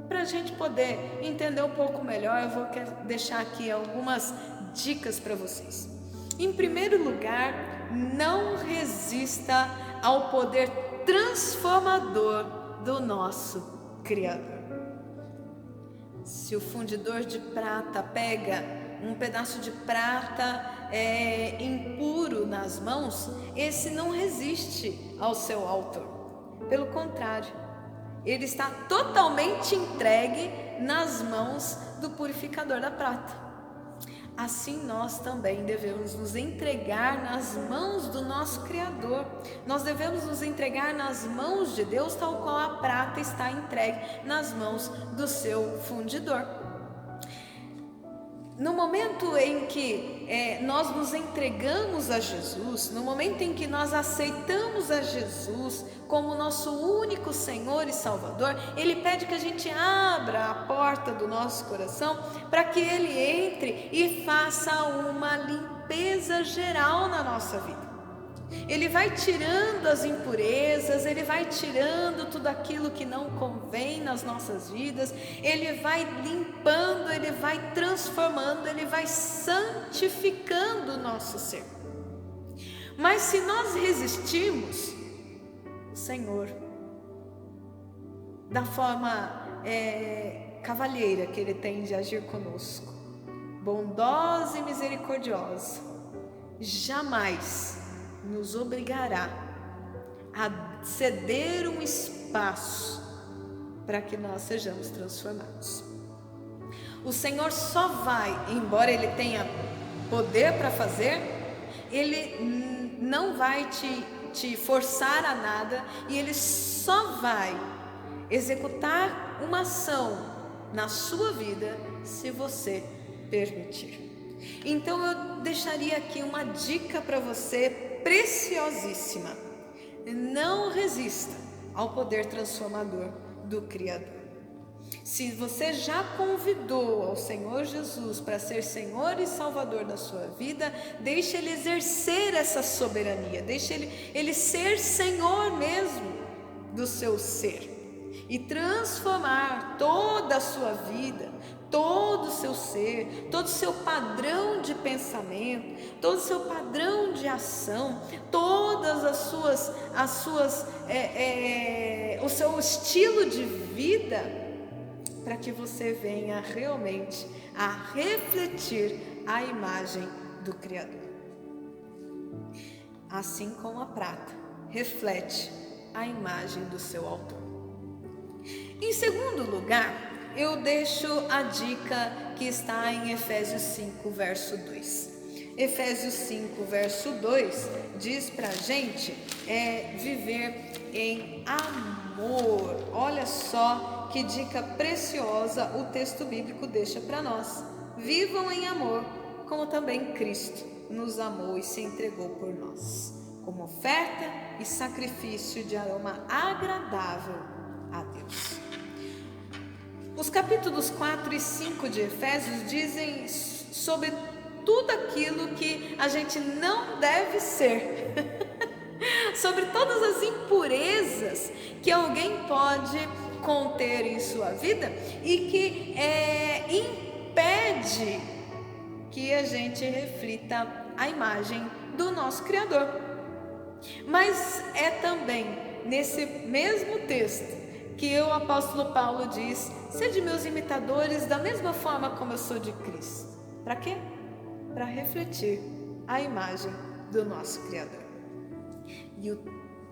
Para a gente poder entender um pouco melhor, eu vou deixar aqui algumas dicas para vocês. Em primeiro lugar, não resista ao poder transformador do nosso Criador. Se o fundidor de prata pega um pedaço de prata impuro nas mãos, esse não resiste ao seu autor. Pelo contrário, ele está totalmente entregue nas mãos do purificador da prata. Assim nós também devemos nos entregar nas mãos do nosso Criador. Nós devemos nos entregar nas mãos de Deus, tal qual a prata está entregue nas mãos do seu fundidor. No momento em que nós nos entregamos a Jesus, no momento em que nós aceitamos a Jesus como nosso único Senhor e Salvador, Ele pede que a gente abra a porta do nosso coração para que Ele entre e faça uma limpeza geral na nossa vida. Ele vai tirando as impurezas, Ele vai tirando tudo aquilo que não convém nas nossas vidas, Ele vai limpando, Ele vai transformando, Ele vai santificando o nosso ser. Mas se nós resistirmos, o Senhor, da forma cavalheira que Ele tem de agir conosco, bondosa e misericordiosa, jamais nos obrigará a ceder um espaço para que nós sejamos transformados. O Senhor só vai, embora Ele tenha poder para fazer, Ele não vai te forçar a nada, e Ele só vai executar uma ação na sua vida se você permitir. Então eu deixaria aqui uma dica para você preciosíssima: não resista ao poder transformador do Criador. Se você já convidou ao Senhor Jesus para ser Senhor e Salvador da sua vida, deixe Ele exercer essa soberania, deixe Ele ser Senhor mesmo do seu ser e transformar toda a sua vida, todo o seu ser, todo o seu padrão de pensamento, todo o seu padrão de ação, todas o seu estilo de vida, para que você venha realmente a refletir a imagem do Criador. Assim como a prata reflete a imagem do seu autor. Em segundo lugar, eu deixo a dica que está em Efésios 5, verso 2. Efésios 5, verso 2 diz para a gente viver em amor. Olha só que dica preciosa o texto bíblico deixa para nós. Vivam em amor, como também Cristo nos amou e se entregou por nós, como oferta e sacrifício de aroma agradável a Deus. Os capítulos 4 e 5 de Efésios dizem sobre tudo aquilo que a gente não deve ser, sobre todas as impurezas que alguém pode conter em sua vida e que impede que a gente reflita a imagem do nosso Criador. Mas é também nesse mesmo texto que o apóstolo Paulo diz: sede meus imitadores da mesma forma como eu sou de Cristo. Para quê? Para refletir a imagem do nosso Criador. E o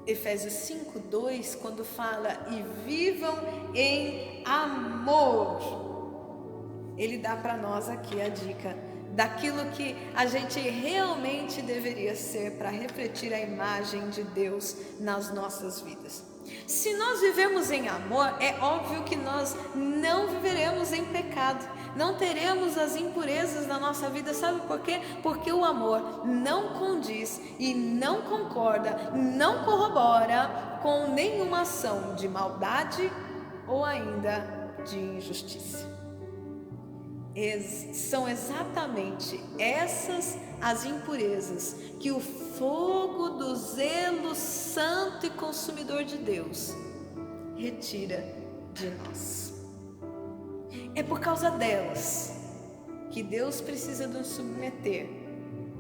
Efésios 5:2, quando fala e vivam em amor, ele dá para nós aqui a dica daquilo que a gente realmente deveria ser para refletir a imagem de Deus nas nossas vidas. Se nós vivemos em amor, é óbvio que nós não viveremos em pecado, não teremos as impurezas na nossa vida. Sabe por quê? Porque o amor não condiz e não concorda, não corrobora com nenhuma ação de maldade ou ainda de injustiça. São exatamente essas as impurezas que o fogo do zelo santo e consumidor de Deus retira de nós. É por causa delas que Deus precisa nos submeter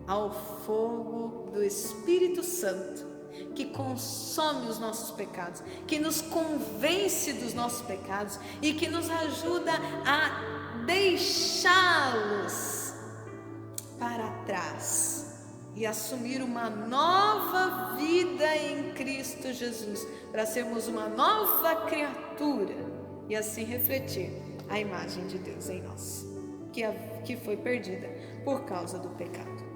ao fogo do Espírito Santo, que consome os nossos pecados, que nos convence dos nossos pecados e que nos ajuda a deixá-los para trás e assumir uma nova vida em Cristo Jesus, para sermos uma nova criatura e assim refletir a imagem de Deus em nós, que foi perdida por causa do pecado.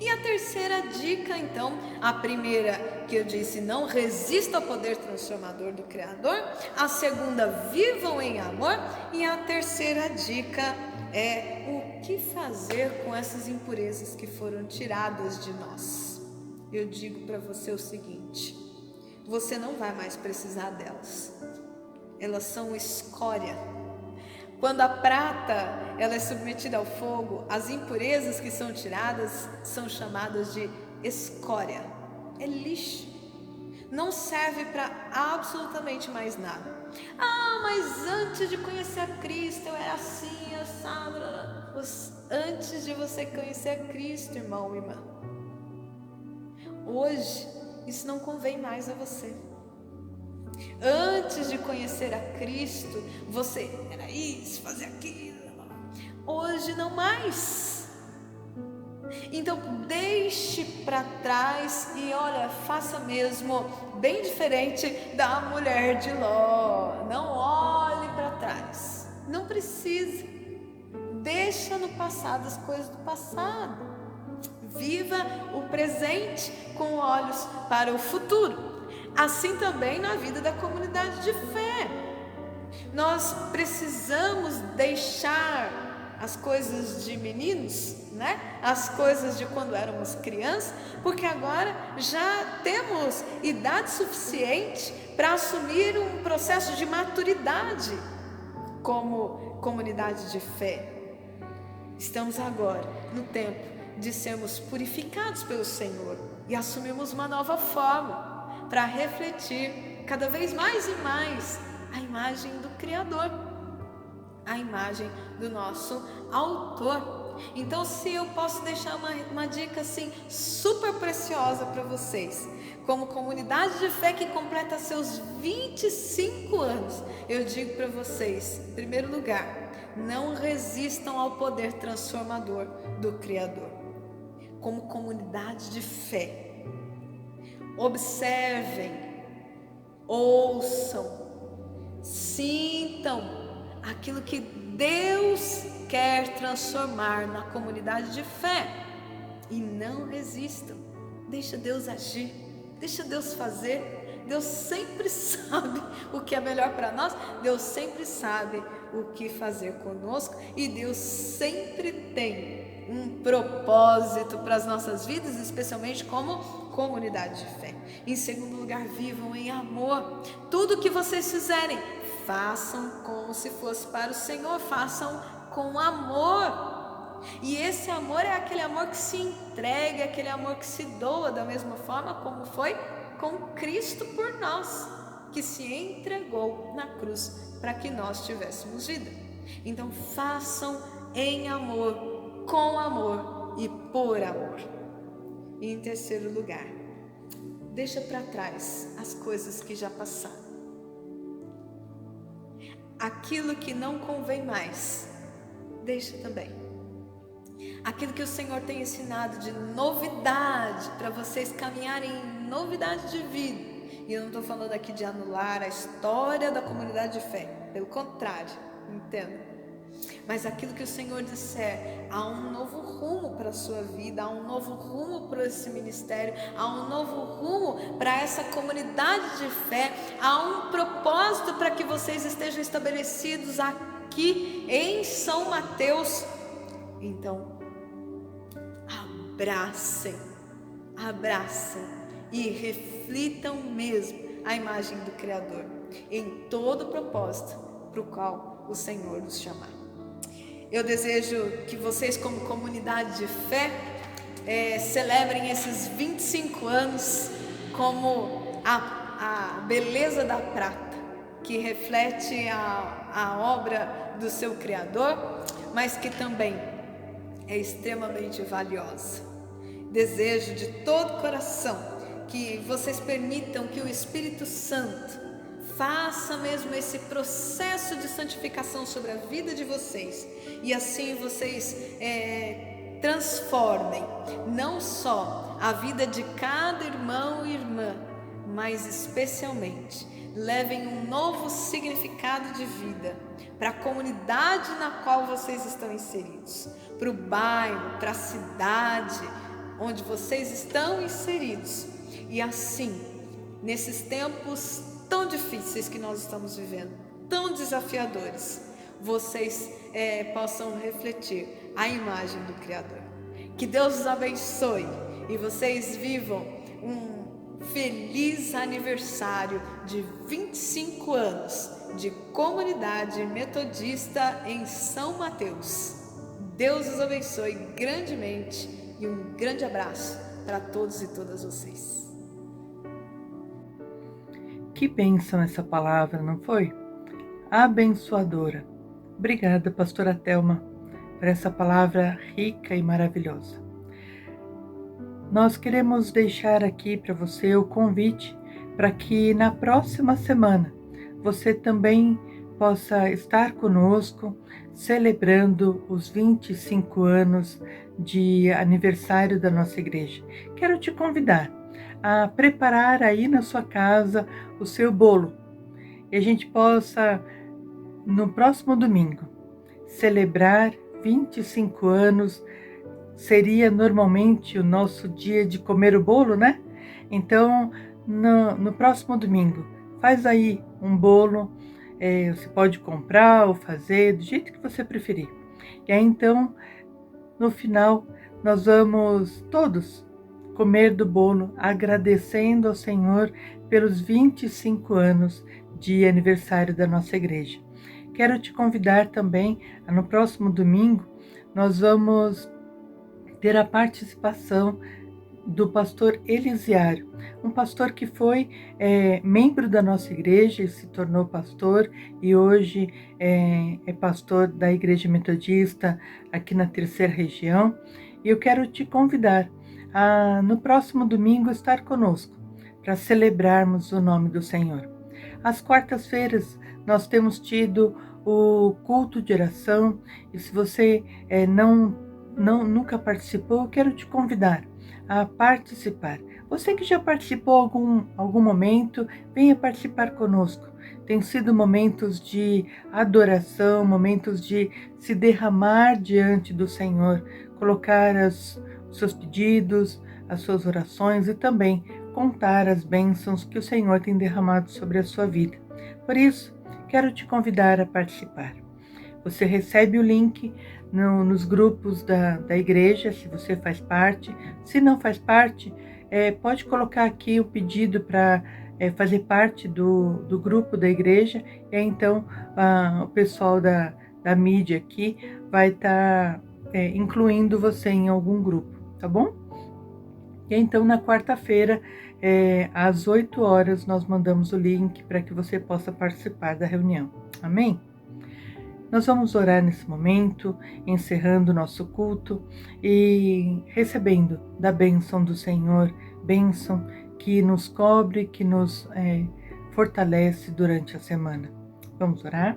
E a terceira dica, então, a primeira que eu disse, não resista ao poder transformador do Criador. A segunda, vivam em amor. E a terceira dica é o que fazer com essas impurezas que foram tiradas de nós. Eu digo para você o seguinte: você não vai mais precisar delas. Elas são escória. Quando a prata ela é submetida ao fogo, as impurezas que são tiradas são chamadas de escória. É lixo. Não serve para absolutamente mais nada. Ah, mas antes de conhecer a Cristo eu era assim, assado. Antes de você conhecer a Cristo, irmão e irmã, hoje isso não convém mais a você. Antes de conhecer a Cristo, você era isso, fazia aquilo. Hoje não mais. Então deixe para trás e olha, faça mesmo bem diferente da mulher de Ló. Não olhe para trás. Não precisa. Deixa no passado as coisas do passado. Viva o presente com olhos para o futuro. Assim também na vida da comunidade de fé. Nós precisamos deixar as coisas de meninos, né? As coisas de quando éramos crianças, porque agora já temos idade suficiente para assumir um processo de maturidade como comunidade de fé. Estamos agora no tempo de sermos purificados pelo Senhor e assumirmos uma nova forma para refletir cada vez mais e mais a imagem do Criador, a imagem do nosso autor. Então, se eu posso deixar uma dica assim super preciosa para vocês, como comunidade de fé que completa seus 25 anos, eu digo para vocês, em primeiro lugar, não resistam ao poder transformador do Criador. Como comunidade de fé, observem, ouçam, sintam aquilo que Deus quer transformar na comunidade de fé e não resistam. Deixa Deus agir, deixa Deus fazer. Deus sempre sabe o que é melhor para nós, Deus sempre sabe o que fazer conosco e Deus sempre tem um propósito para as nossas vidas, especialmente como comunidade de fé. Em segundo lugar, vivam em amor. Tudo que vocês fizerem, façam como se fosse para o Senhor, façam com amor. E esse amor é aquele amor que se entrega, aquele amor que se doa da mesma forma como foi com Cristo por nós, que se entregou na cruz para que nós tivéssemos vida. Então façam em amor, com amor e por amor. E em terceiro lugar, deixa para trás as coisas que já passaram. Aquilo que não convém mais, deixa também. Aquilo que o Senhor tem ensinado de novidade, para vocês caminharem em novidade de vida. E eu não estou falando aqui de anular a história da comunidade de fé, pelo contrário, entenda. Mas aquilo que o Senhor disser, há um novo rumo para a sua vida, há um novo rumo para esse ministério, há um novo rumo para essa comunidade de fé, há um propósito para que vocês estejam estabelecidos aqui em São Mateus. Então, abracem e reflitam mesmo a imagem do Criador em todo o propósito para o qual o Senhor nos chamar. Eu desejo que vocês, como comunidade de fé, celebrem esses 25 anos como a beleza da prata, que reflete a obra do seu Criador, mas que também é extremamente valiosa. Desejo de todo o coração que vocês permitam que o Espírito Santo faça mesmo esse processo de santificação sobre a vida de vocês, e assim vocês transformem não só a vida de cada irmão e irmã, mas especialmente levem um novo significado de vida para a comunidade na qual vocês estão inseridos, para o bairro, para a cidade onde vocês estão inseridos. E assim, nesses tempos tão difíceis que nós estamos vivendo, tão desafiadores, vocês possam refletir a imagem do Criador. Que Deus os abençoe e vocês vivam um feliz aniversário de 25 anos de comunidade metodista em São Mateus. Deus os abençoe grandemente e um grande abraço para todos e todas vocês. Que bênção essa palavra, não foi? Abençoadora. Obrigada, pastora Thelma, por essa palavra rica e maravilhosa. Nós queremos deixar aqui para você o convite para que na próxima semana você também possa estar conosco celebrando os 25 anos de aniversário da nossa igreja. Quero te convidar a preparar aí na sua casa o seu bolo e a gente possa, no próximo domingo, celebrar 25 anos. Seria normalmente o nosso dia de comer o bolo, né? Então, no próximo domingo, faz aí um bolo, você pode comprar ou fazer, do jeito que você preferir. E aí, então, no final, nós vamos todos comer do bolo, agradecendo ao Senhor pelos 25 anos de aniversário da nossa igreja. quero te convidar também, no próximo domingo, nós vamos ter a participação do pastor Elisiário, um pastor que foi membro da nossa igreja e se tornou pastor e hoje é pastor da Igreja Metodista aqui na Terceira Região. E eu quero te convidar a no próximo domingo estar conosco para celebrarmos o nome do Senhor. Às quartas-feiras nós temos tido o culto de oração e se você nunca participou, eu quero te convidar a participar. Você que já participou algum momento, venha participar conosco. Tem sido momentos de adoração, momentos de se derramar diante do Senhor, colocar os seus pedidos, as suas orações e também contar as bênçãos que o Senhor tem derramado sobre a sua vida. Por isso, quero te convidar a participar. Você recebe o link nos grupos da igreja, se você faz parte. Se não faz parte, pode colocar aqui o pedido para fazer parte do grupo da igreja. E aí, então, o pessoal da mídia aqui vai estar incluindo você em algum grupo, tá bom? E então, na quarta-feira, às 8 horas, nós mandamos o link para que você possa participar da reunião. Amém? Nós vamos orar nesse momento, encerrando o nosso culto e recebendo da bênção do Senhor, bênção que nos cobre, que nos fortalece durante a semana. Vamos orar?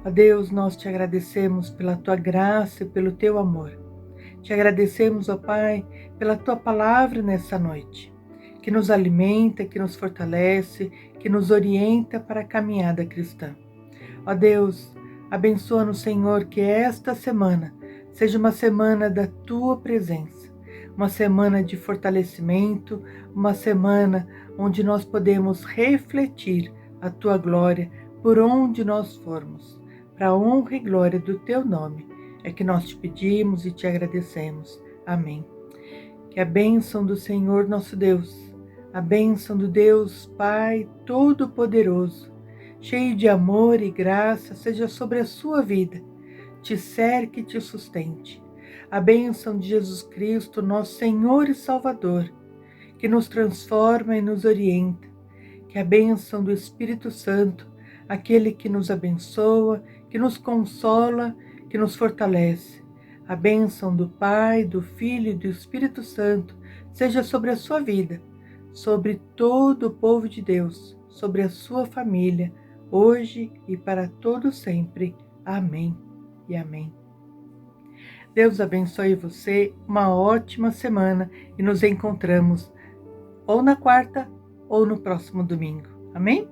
Ó Deus, nós te agradecemos pela tua graça e pelo teu amor. Te agradecemos, ó Pai, pela tua palavra nessa noite, que nos alimenta, que nos fortalece, que nos orienta para a caminhada cristã. Ó Deus, abençoa-nos, Senhor, que esta semana seja uma semana da tua presença, uma semana de fortalecimento, uma semana onde nós podemos refletir a tua glória por onde nós formos, para a honra e glória do teu nome. É que nós te pedimos e te agradecemos. Amém. Que a bênção do Senhor nosso Deus, a bênção do Deus Pai Todo-Poderoso, cheio de amor e graça, seja sobre a sua vida, te cerque e te sustente. A bênção de Jesus Cristo, nosso Senhor e Salvador, que nos transforma e nos orienta. Que a bênção do Espírito Santo, aquele que nos abençoa, que nos consola, que nos fortalece. A bênção do Pai, do Filho e do Espírito Santo, seja sobre a sua vida, sobre todo o povo de Deus, sobre a sua família, hoje e para todo sempre. Amém e amém. Deus abençoe você, uma ótima semana e nos encontramos ou na quarta ou no próximo domingo. Amém?